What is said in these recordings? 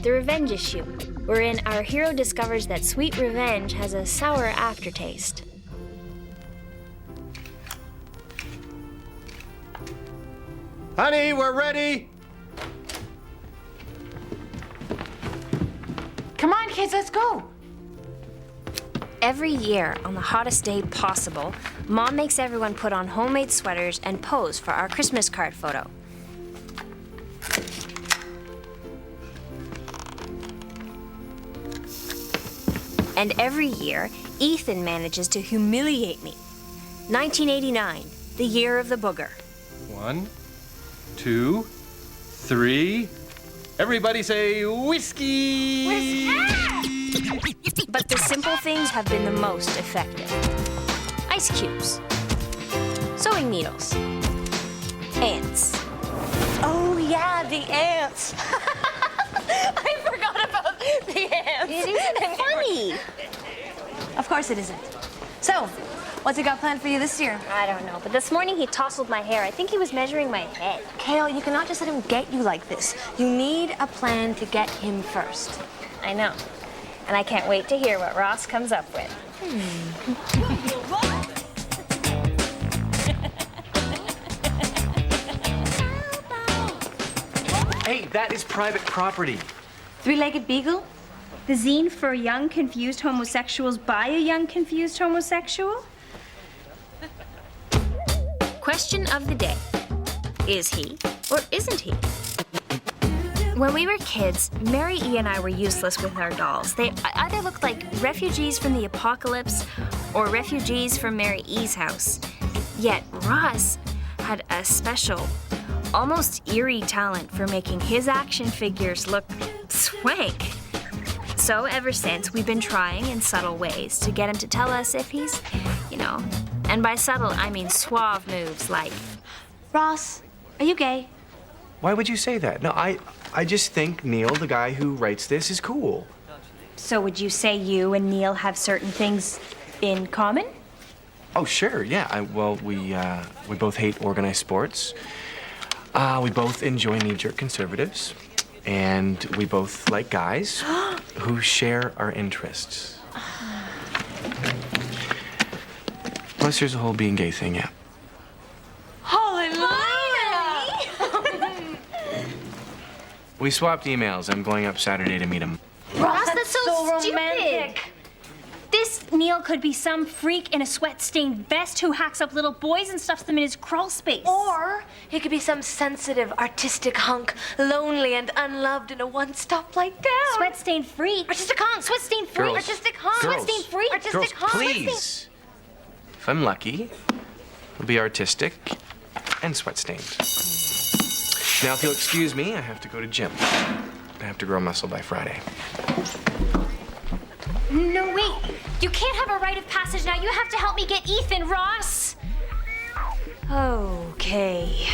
The revenge issue, wherein our hero discovers that sweet revenge has a sour aftertaste. Honey, we're ready! Come on, kids, let's go. Every year, on the hottest day possible, Mom makes everyone put on homemade sweaters and pose for our Christmas card photo. And every year, Ethan manages to humiliate me. 1989, the year of the booger. 1, 2, 3. Everybody say whiskey! But the simple things have been the most effective. Ice cubes, sewing needles, ants. Oh, yeah, the ants. I forgot about the ants. It isn't funny. Of course it isn't. So, what's he got planned for you this year? I don't know, but this morning he tousled my hair. I think he was measuring my head. Kale, you cannot just let him get you like this. You need a plan to get him first. I know. And I can't wait to hear what Ross comes up with. Hey, that is private property. Three-legged beagle? The zine for young confused homosexuals by a young confused homosexual? Question of the day. Is he or isn't he? When we were kids, Mary E. and I were useless with our dolls. They either looked like refugees from the apocalypse or refugees from Mary E.'s house. Yet Ross had a special, almost eerie talent for making his action figures look swank. So ever since, we've been trying in subtle ways to get him to tell us if he's, and by subtle, I mean suave moves like, Ross, are you gay? Why would you say that? No, I just think Neil, the guy who writes this, is cool. So would you say you and Neil have certain things in common? Oh, sure, yeah. We both hate organized sports. We both enjoy knee-jerk conservatives. And we both like guys who share our interests. Plus, there's a whole being gay thing, yeah. Hallelujah! We swapped emails. I'm going up Saturday to meet him. Ross, that's so stupid. romantic. This Neil could be some freak in a sweat-stained vest who hacks up little boys and stuffs them in his crawl space. Or he could be some sensitive, artistic hunk, lonely and unloved in a one-stop like town. Sweat-stained freak. Artistic hunk. Sweat-stained freak. Girls. Artistic hunk. Girls. Sweat-stained freak. Artistic Girls, hunk. please. If I'm lucky, it'll be artistic and sweat-stained. Now, if you'll excuse me, I have to go to gym. I have to grow muscle by Friday. No, wait. You can't have a rite of passage now. You have to help me get Ethan, Ross. Okay.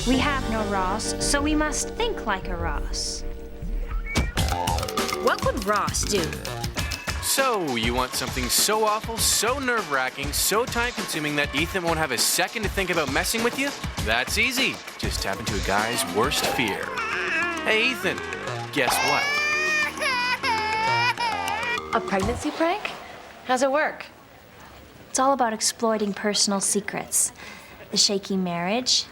We have no Ross, so we must think like a Ross. what would Ross do? So, you want something so awful, so nerve-wracking, so time-consuming that Ethan won't have a second to think about messing with you? That's easy. Just tap into a guy's worst fear. Hey, Ethan, guess what? A pregnancy prank? How's it work? It's all about exploiting personal secrets. The shaky marriage,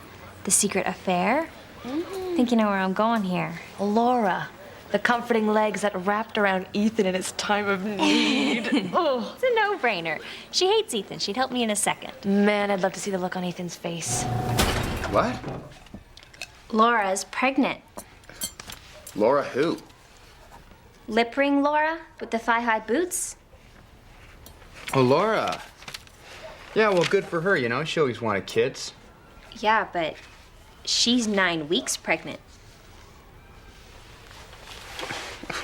the secret affair. Think you know where I'm going here. Laura, the comforting legs that wrapped around Ethan in his time of need. Oh. It's a no-brainer. She hates Ethan. She'd help me in a second. Man, I'd love to see the look on Ethan's face. What? Laura's pregnant. Laura who? Lip ring Laura with the thigh-high boots. Oh, Laura. Yeah, well, good for her, you know. She always wanted kids. Yeah, but she's 9 weeks pregnant.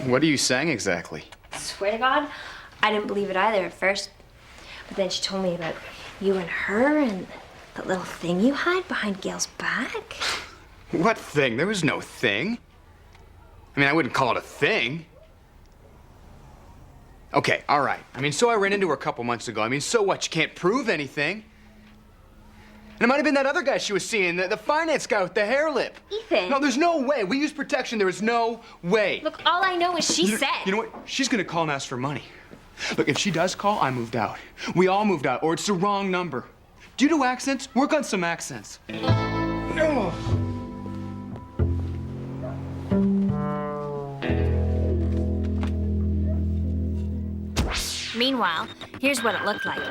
What are you saying exactly? Swear to God, I didn't believe it either at first. But then she told me about you and her and that little thing you hide behind Gail's back. What thing? There was no thing. I mean, I wouldn't call it a thing. Okay, all right. I mean, so I ran into her a couple months ago. I mean, so what? You can't prove anything. And it might have been that other guy she was seeing, the finance guy with the hair lip. Ethan. No, there's no way. We use protection. There is no way. Look, all I know is she said. You know what? She's gonna call and ask for money. Look, if she does call, I moved out. We all moved out, or it's the wrong number. Do you do accents? Work on some accents. Ugh. Meanwhile, here's what it looked like.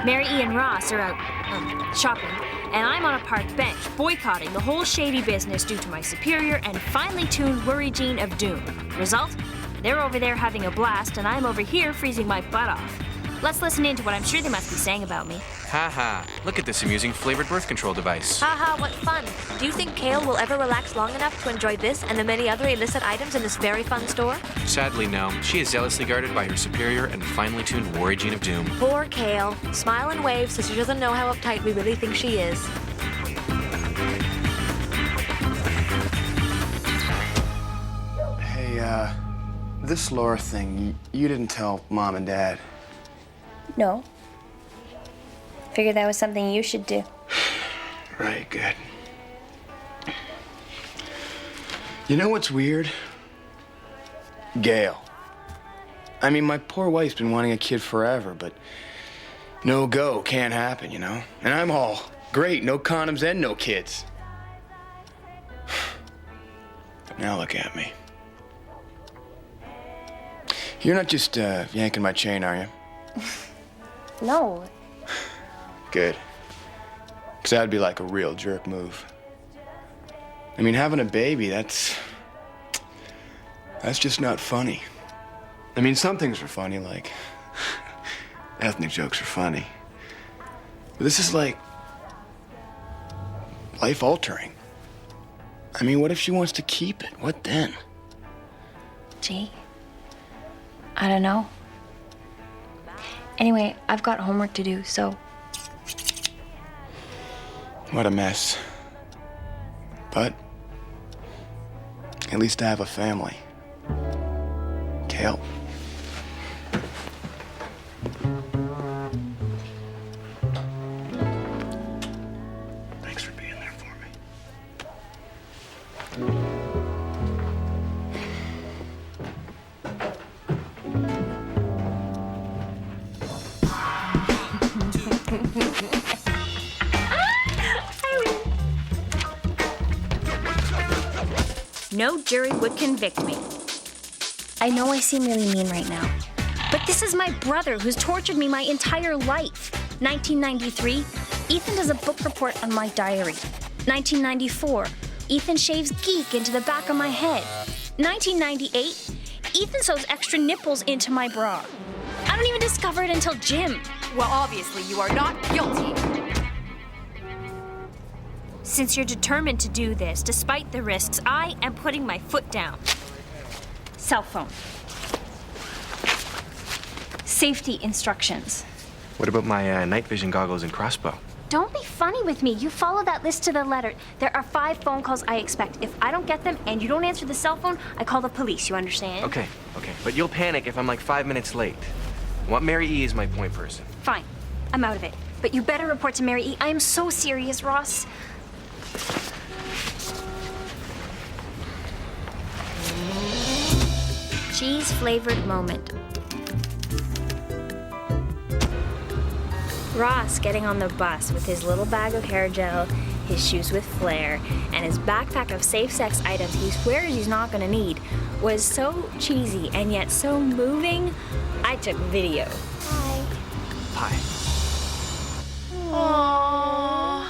Mary E. and Ross are out shopping, and I'm on a park bench boycotting the whole shady business due to my superior and finely tuned worry gene of doom. Result? They're over there having a blast, and I'm over here freezing my butt off. Let's listen in to what I'm sure they must be saying about me. Haha, look at this amusing flavored birth control device. Haha, what fun. Do you think Kale will ever relax long enough to enjoy this and the many other illicit items in this very fun store? Sadly, no. She is zealously guarded by her superior and finely tuned worry gene of doom. Poor Kale. Smile and wave so she doesn't know how uptight we really think she is. Hey, this Laura thing, you didn't tell Mom and Dad. No. Figured that was something you should do. Right, good. You know what's weird? Gail. I mean, my poor wife's been wanting a kid forever, but no go, can't happen, you know? And I'm all, great, no condoms and no kids. But now look at me. You're not just yanking my chain, are you? No. Good. Because that'd be like a real jerk move. I mean, having a baby, that's just not funny. I mean, some things are funny, like ethnic jokes are funny. But this is like life-altering. I mean, what if she wants to keep it? What then? Gee, I don't know. Anyway, I've got homework to do, so... What a mess. But at least I have a family. Kale. Thanks for being there for me. No jury would convict me. I know I seem really mean right now, but this is my brother who's tortured me my entire life. 1993, Ethan does a book report on my diary. 1994, Ethan shaves geek into the back of my head. 1998, Ethan sews extra nipples into my bra. I don't even discover it until gym. Well, obviously, you are not guilty. Since you're determined to do this, despite the risks, I am putting my foot down. Cell phone. Safety instructions. What about my night vision goggles and crossbow? Don't be funny with me. You follow that list to the letter. There are 5 phone calls I expect. If I don't get them and you don't answer the cell phone, I call the police. You understand? Okay. But you'll panic if I'm like 5 minutes late. I want Mary E. as my point person. Fine. I'm out of it. But you better report to Mary E. I am so serious, Ross. Cheese-flavored moment. Ross getting on the bus with his little bag of hair gel, his shoes with flair, and his backpack of safe sex items he swears he's not gonna need was so cheesy and yet so moving, I took video. Hi. Aww.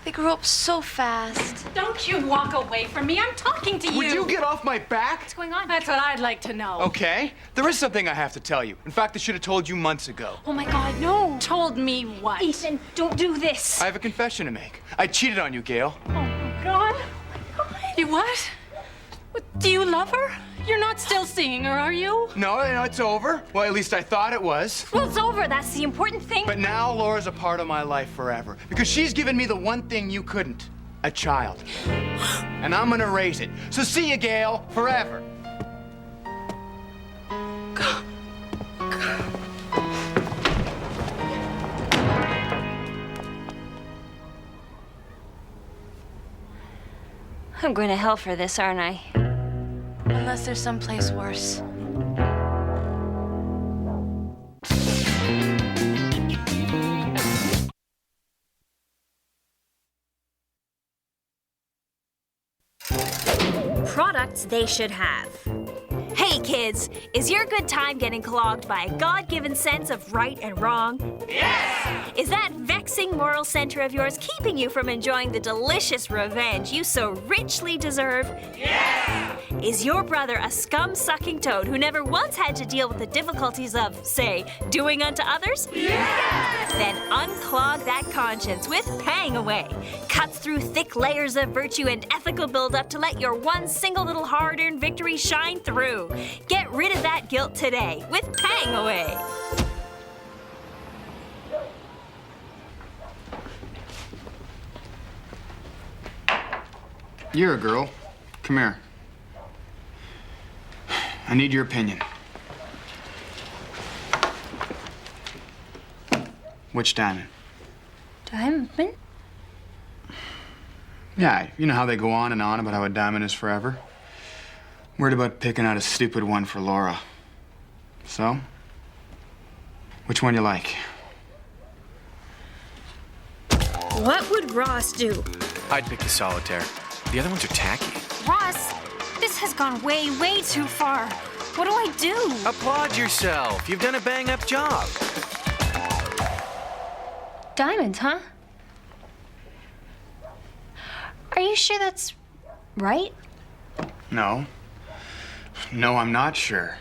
They grew up so fast. Don't you walk away from me. I'm talking to you. Would you get off my back? What's going on? That's what I'd like to know. Okay. There is something I have to tell you. In fact, I should have told you months ago. Oh, my God, no. Told me what? Ethan, don't do this. I have a confession to make. I cheated on you, Gail. Oh, my God. You what? Do you love her? You're not still seeing her, are you? No, it's over. Well, at least I thought it was. Well, it's over. That's the important thing. But now Laura's a part of my life forever because she's given me the one thing you couldn't, a child. And I'm gonna raise it. So see you, Gail, forever. I'm going to hell for this, aren't I? Unless there's someplace worse. Products they should have. Hey kids, is your good time getting clogged by a God-given sense of right and wrong? Yes! Is that vexing moral center of yours keeping you from enjoying the delicious revenge you so richly deserve? Yes! Is your brother a scum-sucking toad who never once had to deal with the difficulties of, say, doing unto others? Yes! Then unclog that conscience with Pang Away. Cuts through thick layers of virtue and ethical buildup to let your one single little hard-earned victory shine through. Get rid of that guilt today with Pang Away. You're a girl. Come here. I need your opinion. Which diamond? Diamond? Yeah, you know how they go on and on about how a diamond is forever? Worried about picking out a stupid one for Laura. So? Which one you like? What would Ross do? I'd pick the solitaire. The other ones are tacky. Ross, this has gone way, way too far. What do I do? Applaud yourself. You've done a bang-up job. Diamonds, huh? Are you sure that's right? No. No, I'm not sure.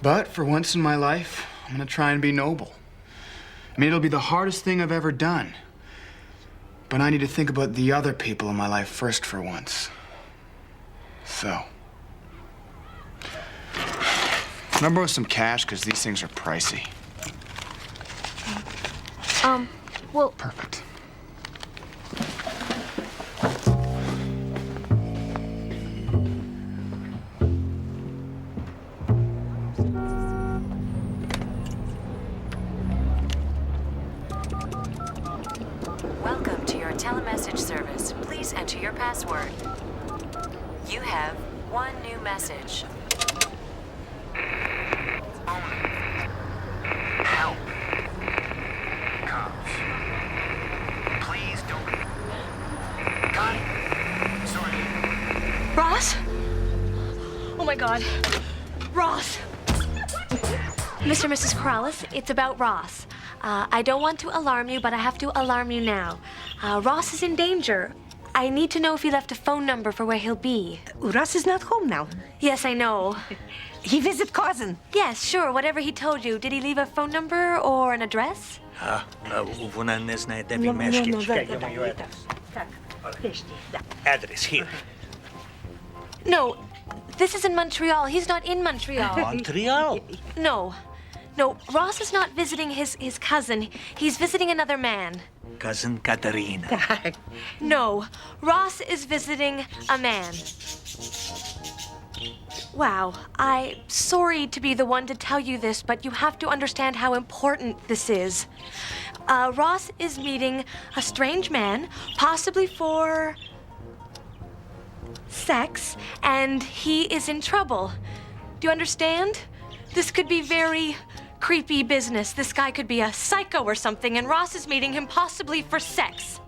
But for once in my life, I'm gonna try and be noble. I mean, it'll be the hardest thing I've ever done. But I need to think about the other people in my life first for once. So. Can I borrow some cash? Because these things are pricey. Well, Perfect. Welcome to your telemessage service. Please enter your password. You have one new message. Help. Cops. Please don't. Got it. Sorry. Ross? Oh my God. Ross! Mr. and Mrs. Corrales, it's about Ross. I don't want to alarm you, but I have to alarm you now. Ross is in danger. I need to know if he left a phone number for where he'll be. Ross is not home now. Yes, I know. He visit cousin. Yes, sure, whatever he told you. Did he leave a phone number or an address? Вона не знає, де він мешкає. Чекай, я маю адрес here. No, this is in Montreal. He's not in Montreal. Montreal. No, Ross is not visiting his cousin. He's visiting another man. Cousin Katarina. No, Ross is visiting a man. Wow, I'm sorry to be the one to tell you this, but you have to understand how important this is. Ross is meeting a strange man, possibly for sex, and he is in trouble. Do you understand? This could be very creepy business. This guy could be a psycho or something, and Ross is meeting him possibly for sex.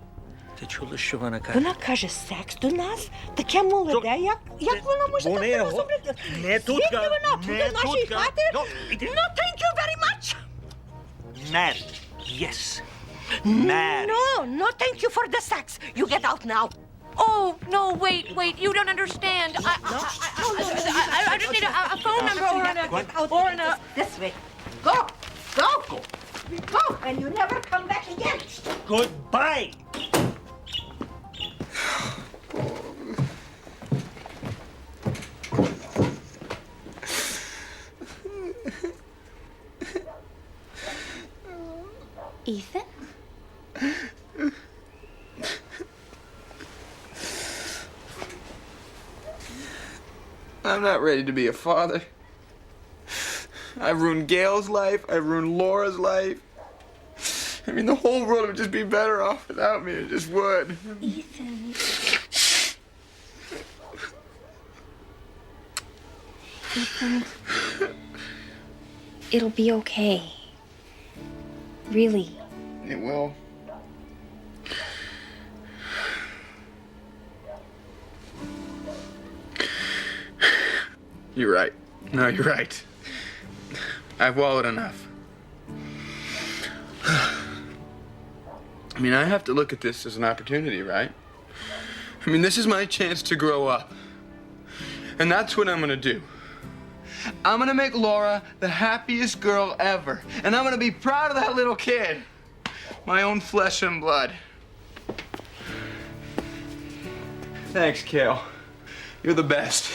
Ти чула, що вона каже? Вона каже секс до нас? Таке молоде, як вона може так до нас обрати? Не тут, Звідки вона? не До нашої тут, хати? ну, іди. No, thank you very much. Marry. Yes. Marry. No, thank you for the sex. You get out now. Oh, no, wait, you don't understand. I just need a phone number or a... This way. Go, and you never come back again. Goodbye. I'm not ready to be a father. I've ruined Gail's life. I've ruined Laura's life. I mean, the whole world would just be better off without me. It just would. Ethan. Ethan. It'll be okay. Really. It will. You're right. No, you're right. I've wallowed enough. I mean, I have to look at this as an opportunity, right? I mean, this is my chance to grow up. And that's what I'm gonna do. I'm gonna make Laura the happiest girl ever. And I'm gonna be proud of that little kid. My own flesh and blood. Thanks, Kale. You're the best.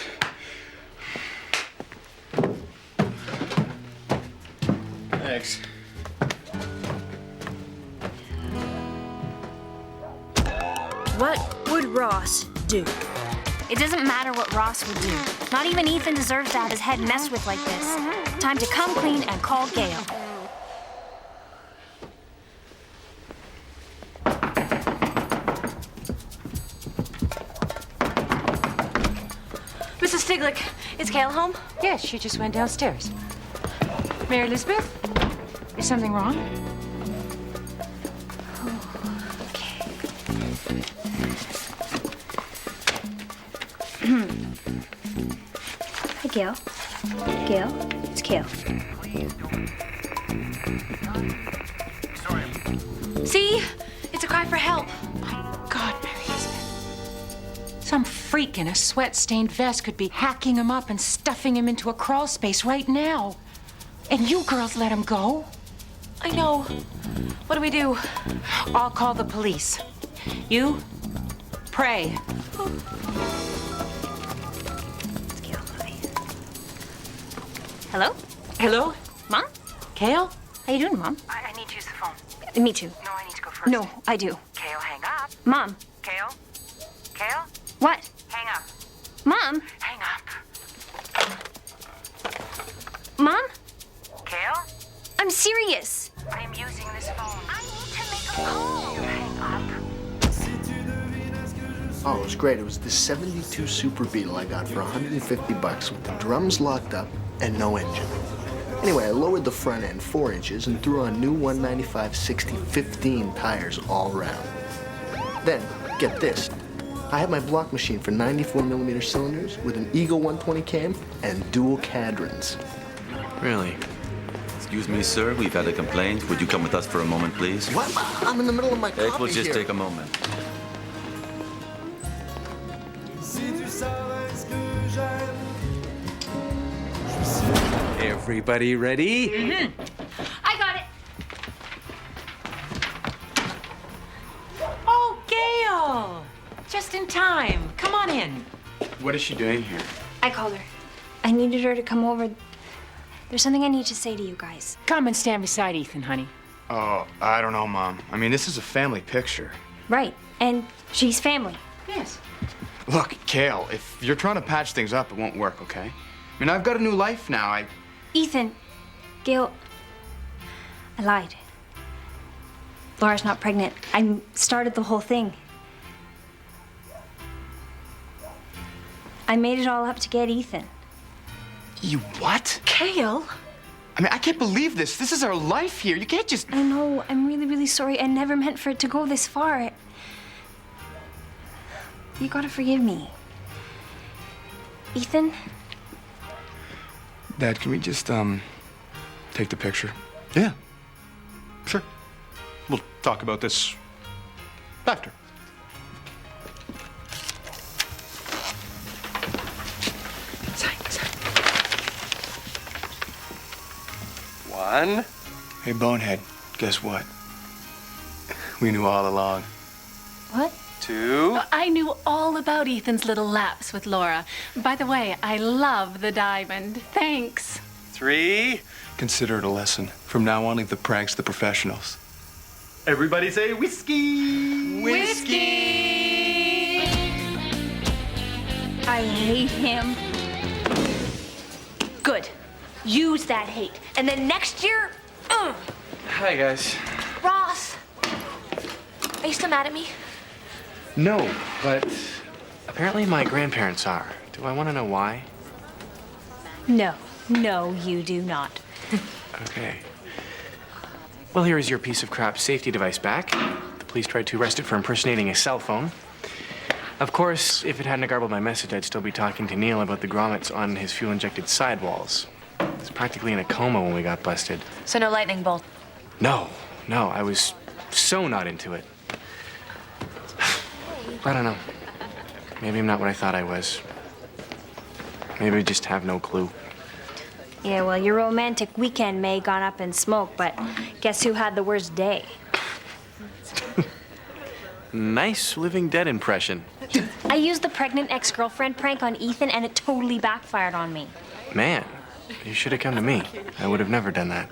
Thanks. What would Ross do? It doesn't matter what Ross would do. Not even Ethan deserves to have his head messed with like this. Time to come clean and call Gail. Mrs. Stiglick, is Gail home? Yes, she just went downstairs. Mary Elizabeth? Is something wrong? Hi, Gail. Gail, it's Gail. See? It's a cry for help. God, Mary Elizabeth. Some freak in a sweat-stained vest could be hacking him up and stuffing him into a crawl space right now. And you girls let him go? I know. What do we do? I'll call the police. You pray. Hello? Hello? Mom? Kale? How you doing, Mom? I need to use the phone. Me too. No, I need to go first. No, I do. Kale, hang up. Mom. Kale? Kale? What? Hang up. Mom? Hang up. Mom? Kale? I'm serious. I'm using this phone. I need to make a call. Hang up. Oh, it was great. It was the 72 Super Beetle I got for $150 with the drums locked up and no engine. Anyway, I lowered the front end 4 inches and threw on new 195/60/15 tires all around. Then, get this. I had my block machine for 94mm cylinders with an Eagle 120 cam and dual cadrons. Really? Excuse me, sir. We've had a complaint. Would you come with us for a moment, please? What? I'm in the middle of my coffee It will just here. take a moment. Everybody ready? I got it. Oh, Gail! Just in time. Come on in. What is she doing here? I called her. I needed her to come over. There's something I need to say to you guys. Come and stand beside Ethan, honey. Oh, I don't know, Mom. I mean, this is a family picture. Right. And she's family. Yes. Look, Kale, if you're trying to patch things up, it won't work, okay? I mean, I've got a new life now. Ethan, Gail, I lied. Laura's not pregnant. I started the whole thing. I made it all up to get Ethan. You what? Gail? I mean, I can't believe this. This is our life here. You can't just... I know. I'm really, really sorry. I never meant for it to go this far. You gotta forgive me. Ethan? Dad, can we just, take the picture? Yeah. Sure. We'll talk about this after. One. Hey, Bonehead, guess what? We knew all along. What? 2. I knew all about Ethan's little lapse with Laura. By the way, I love the diamond. Thanks. 3. Consider it a lesson. From now on, leave the pranks to the professionals. Everybody say whiskey. Whiskey! I hate him. Good. Use that hate. And then next year, Hi, guys. Ross. Are you still mad at me? No, but apparently my grandparents are. Do I want to know why? No, you do not. Okay. Well, here is your piece of crap safety device back. The police tried to arrest it for impersonating a cell phone. Of course, if it hadn't garbled my message, I'd still be talking to Neil about the grommets on his fuel-injected sidewalls. He was practically in a coma when we got busted. So no lightning bolt. No, I was so not into it. I don't know. Maybe I'm not what I thought I was. Maybe I just have no clue. Yeah, well, your romantic weekend may have gone up in smoke, but guess who had the worst day? Nice Living Dead impression. I used the pregnant ex-girlfriend prank on Ethan, and it totally backfired on me. Man, you should have come to me. I would have never done that.